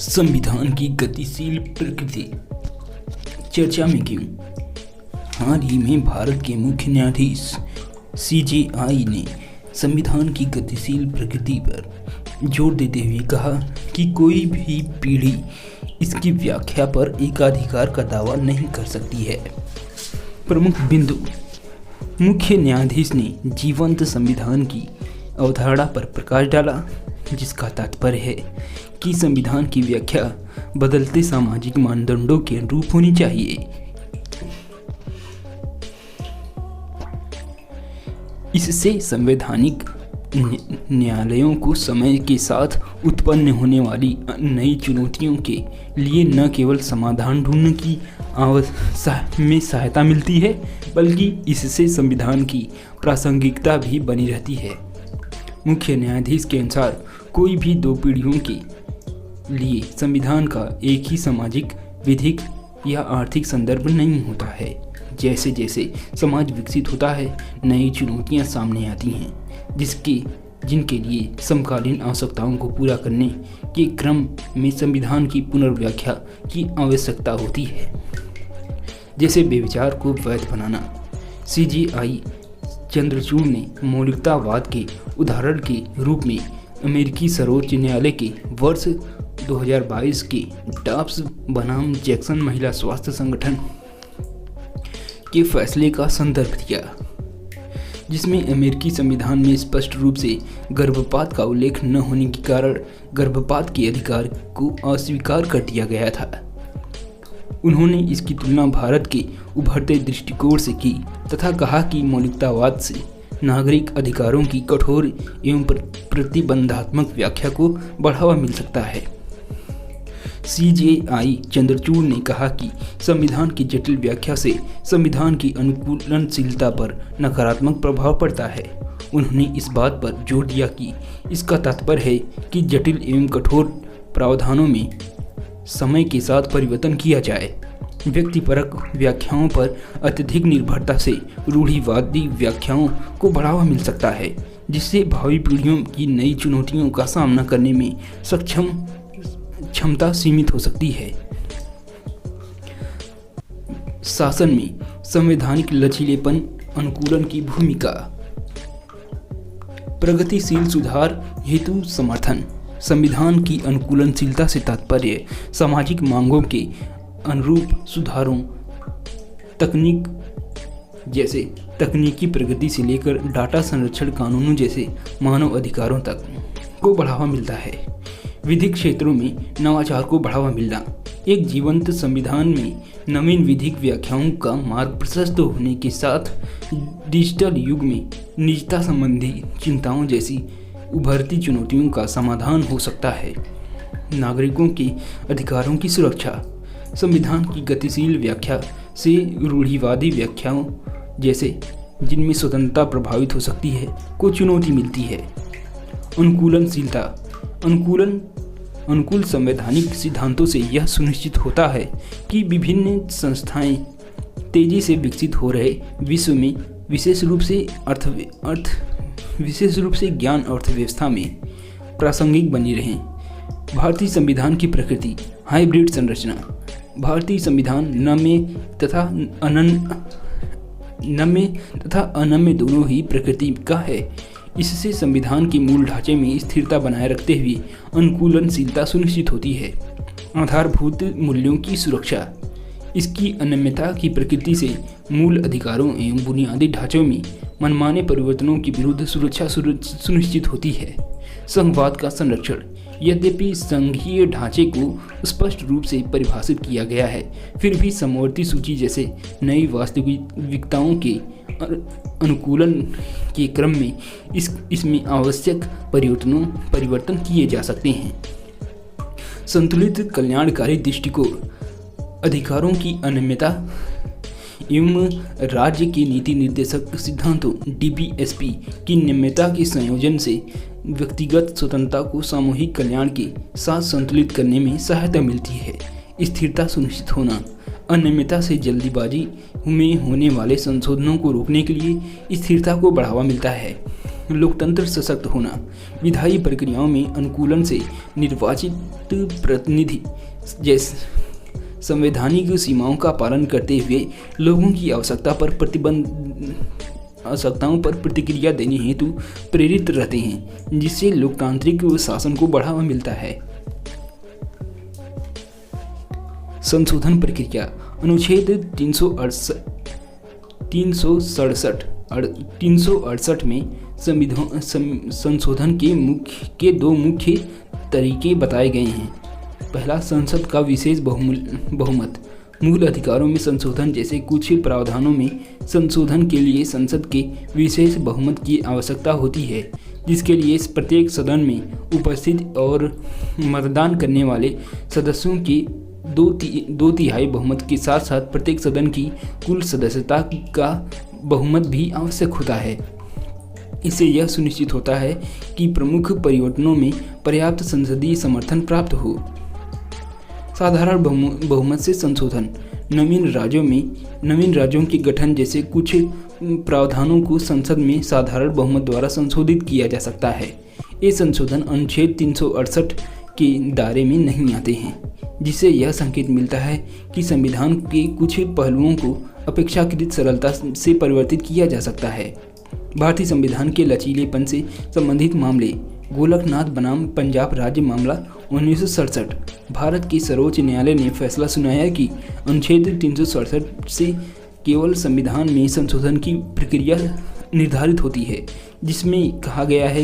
संविधान की गतिशील प्रकृति चर्चा में क्यों? हाल ही में भारत के मुख्य न्यायाधीश सीजेआई ने संविधान की गतिशील प्रकृति पर जोर देते हुए कहा कि कोई भी पीढ़ी इसकी व्याख्या पर एकाधिकार का दावा नहीं कर सकती है। प्रमुख बिंदु: मुख्य न्यायाधीश ने जीवंत संविधान की अवधारणा पर प्रकाश डाला, जिसका तात्पर्य है कि संविधान की व्याख्या बदलते सामाजिक मानदंडों के अनुरूप होनी चाहिए। इससे संवैधानिक न्यायालयों को समय के साथ उत्पन्न होने वाली नई चुनौतियों के लिए न केवल समाधान ढूंढने की में सहायता मिलती है, बल्कि इससे संविधान की प्रासंगिकता भी बनी रहती है। मुख्य न्यायाधीश के अनुसार कोई भी दो पीढ़ियों के लिए संविधान का एक ही सामाजिक, विधिक या आर्थिक संदर्भ नहीं होता है। जैसे जैसे समाज विकसित होता है, नई चुनौतियां सामने आती हैं, जिनके लिए समकालीन आवश्यकताओं को पूरा करने के क्रम में संविधान की पुनर्व्याख्या की आवश्यकता होती है। जैसे व्यभिचार को वैध बनाना। सीजेआई चंद्रचूड़ ने मौलिकतावाद के उदाहरण के रूप में अमेरिकी सर्वोच्च न्यायालय के वर्ष 2022 के डॉब्स बनाम जैक्सन महिला स्वास्थ्य संगठन के फैसले का संदर्भ दिया, जिसमें अमेरिकी संविधान में स्पष्ट रूप से गर्भपात का उल्लेख न होने के कारण गर्भपात के अधिकार को अस्वीकार कर दिया गया था। उन्होंने इसकी तुलना भारत के उभरते दृष्टिकोण से की तथा कहा कि मौलिकतावाद से नागरिक अधिकारों की कठोर एवं प्रतिबंधात्मक व्याख्या को बढ़ावा मिल सकता है। सीजेआई चंद्रचूड़ ने कहा कि संविधान की जटिल व्याख्या से संविधान की अनुकूलनशीलता पर नकारात्मक प्रभाव पड़ता है। उन्होंने इस बात पर जोर दिया कि इसका तात्पर्य है कि जटिल एवं कठोर प्रावधानों में समय के साथ परिवर्तन किया जाए। व्यक्तिपरक व्याख्याओं पर अत्यधिक निर्भरता से रूढ़िवादी व्याख्याओं को बढ़ावा मिल सकता है, जिससे भावी पीढ़ियों की नई चुनौतियों का सामना करने में क्षमता सीमित हो सकती है। शासन में संवैधानिक लचीलेपन अनुकूलन की भूमिका। प्रगतिशील सुधार हेतु समर्थन। संविधान की अनुकूलनशीलता से तात्पर्य सामाजिक मांगों के अनुरूप सुधारों, जैसे तकनीकी प्रगति से लेकर डाटा संरक्षण कानूनों जैसे मानव अधिकारों तक को बढ़ावा मिलता है। विधिक क्षेत्रों में नवाचार को बढ़ावा मिलना। एक जीवंत संविधान में नवीन विधिक व्याख्याओं का मार्ग प्रशस्त होने के साथ डिजिटल युग में निजता संबंधी चिंताओं जैसी उभरती चुनौतियों का समाधान हो सकता है। नागरिकों के अधिकारों की सुरक्षा। संविधान की गतिशील व्याख्या से रूढ़िवादी व्याख्याओं जैसे जिनमें स्वतंत्रता प्रभावित हो सकती है को चुनौती मिलती है। अनुकूलनशीलता। अनुकूल संवैधानिक सिद्धांतों से यह सुनिश्चित होता है कि विभिन्न संस्थाएं तेजी से विकसित हो रहे विश्व में विशेष रूप से ज्ञान अर्थव्यवस्था में प्रासंगिक बनी रहें। भारतीय संविधान की प्रकृति। हाइब्रिड संरचना। भारतीय संविधान नम्य तथा अनम्य दोनों ही प्रकृति का है। इससे संविधान के मूल ढांचे में स्थिरता बनाए रखते हुए अनुकूलनशीलता सुनिश्चित होती है। आधारभूत मूल्यों की सुरक्षा। इसकी अनम्यता की प्रकृति से मूल अधिकारों एवं बुनियादी ढांचों में मनमाने परिवर्तनों के विरुद्ध सुरक्षा सुनिश्चित होती है। संघवाद का संरक्षण। यद्यपि संघीय ढांचे को स्पष्ट रूप से परिभाषित किया गया है, फिर भी समवर्ती सूची जैसे नई वास्तविकताओं के अनुकूलन के क्रम में इसमें आवश्यक परिवर्तन किए जा सकते हैं। संतुलित कल्याणकारी दृष्टिकोण। अधिकारों की अनम्यता एवं राज्य के नीति निर्देशक सिद्धांतों DBSP की नियमितता के संयोजन से व्यक्तिगत स्वतंत्रता को सामूहिक कल्याण के साथ संतुलित करने में सहायता मिलती है। स्थिरता सुनिश्चित होना। अनियमितता से जल्दीबाजी में होने वाले संशोधनों को रोकने के लिए स्थिरता को बढ़ावा मिलता है। लोकतंत्र सशक्त होना, विधायी प्रक्रियाओं में अनुकूलन से निर्वाचित प्रतिनिधि जैसे संवैधानिक सीमाओं का पालन करते हुए लोगों की आवश्यकताओं पर प्रतिक्रिया देने हेतु प्रेरित रहते हैं, जिससे लोकतांत्रिक शासन को बढ़ावा मिलता है। संशोधन प्रक्रिया अनुच्छेद 368 में संशोधन के दो मुख्य तरीके बताए गए हैं। पहला, संसद का विशेष बहुमत। मूल अधिकारों में संशोधन जैसे कुछ प्रावधानों में संशोधन के लिए संसद के विशेष बहुमत की आवश्यकता होती है, जिसके लिए प्रत्येक सदन में उपस्थित और मतदान करने वाले सदस्यों के दो तिहाई बहुमत के साथ साथ प्रत्येक सदन की कुल सदस्यता का बहुमत भी आवश्यक होता है। इससे यह सुनिश्चित होता है कि प्रमुख परिवर्तनों में पर्याप्त संसदीय समर्थन प्राप्त हो। साधारण बहुमत से संशोधन नवीन राज्यों के गठन जैसे कुछ प्रावधानों को संसद में साधारण बहुमत द्वारा संशोधित किया जा सकता है। ये संशोधन अनुच्छेद 368 के दायरे में नहीं आते हैं, जिससे यह संकेत मिलता है कि संविधान के कुछ पहलुओं को अपेक्षाकृत सरलता से परिवर्तित किया जा सकता है। भारतीय संविधान के लचीलेपन से संबंधित मामले। गोलकनाथ बनाम पंजाब राज्य मामला 1967। भारत के सर्वोच्च न्यायालय ने फैसला सुनाया कि अनुच्छेद 367 से केवल संविधान में संशोधन की प्रक्रिया निर्धारित होती है, जिसमें कहा गया है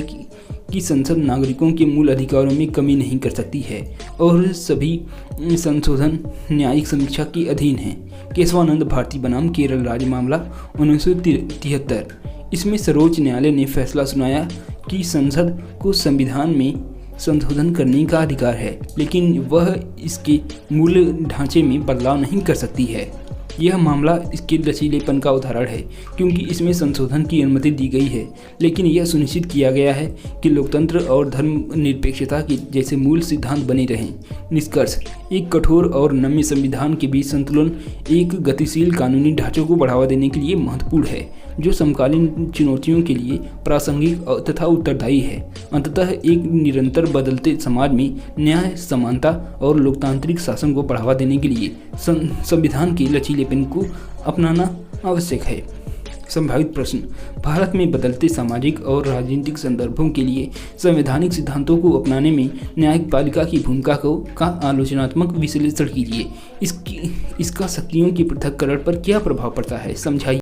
कि संसद नागरिकों के मूल अधिकारों में कमी नहीं कर सकती है और सभी संशोधन न्यायिक समीक्षा के अधीन है। केशवानंद भारती बनाम केरल राज्य मामला 1973। इसमें सर्वोच्च न्यायालय ने फैसला सुनाया कि संसद को संविधान में संशोधन करने का अधिकार है, लेकिन वह इसके मूल ढांचे में बदलाव नहीं कर सकती है। यह मामला इसके लचीलेपन का उदाहरण है, क्योंकि इसमें संशोधन की अनुमति दी गई है, लेकिन यह सुनिश्चित किया गया है कि लोकतंत्र और धर्मनिरपेक्षता के जैसे मूल सिद्धांत बने रहें। निष्कर्ष, एक कठोर और नम्य संविधान के बीच संतुलन एक गतिशील कानूनी ढांचे को बढ़ावा देने के लिए महत्वपूर्ण है, जो समकालीन चुनौतियों के लिए प्रासंगिक तथा उत्तरदायी है। अंततः एक निरंतर बदलते समाज में न्याय, समानता और लोकतांत्रिक शासन को बढ़ावा देने के लिए संविधान के लचीलेपन को अपनाना आवश्यक है। संभावित प्रश्न। भारत में बदलते सामाजिक और राजनीतिक संदर्भों के लिए संवैधानिक सिद्धांतों को अपनाने में न्यायपालिका की भूमिका का आलोचनात्मक विश्लेषण कीजिए। इसका शक्तियों के पृथक्करण पर क्या प्रभाव पड़ता है, समझाइए।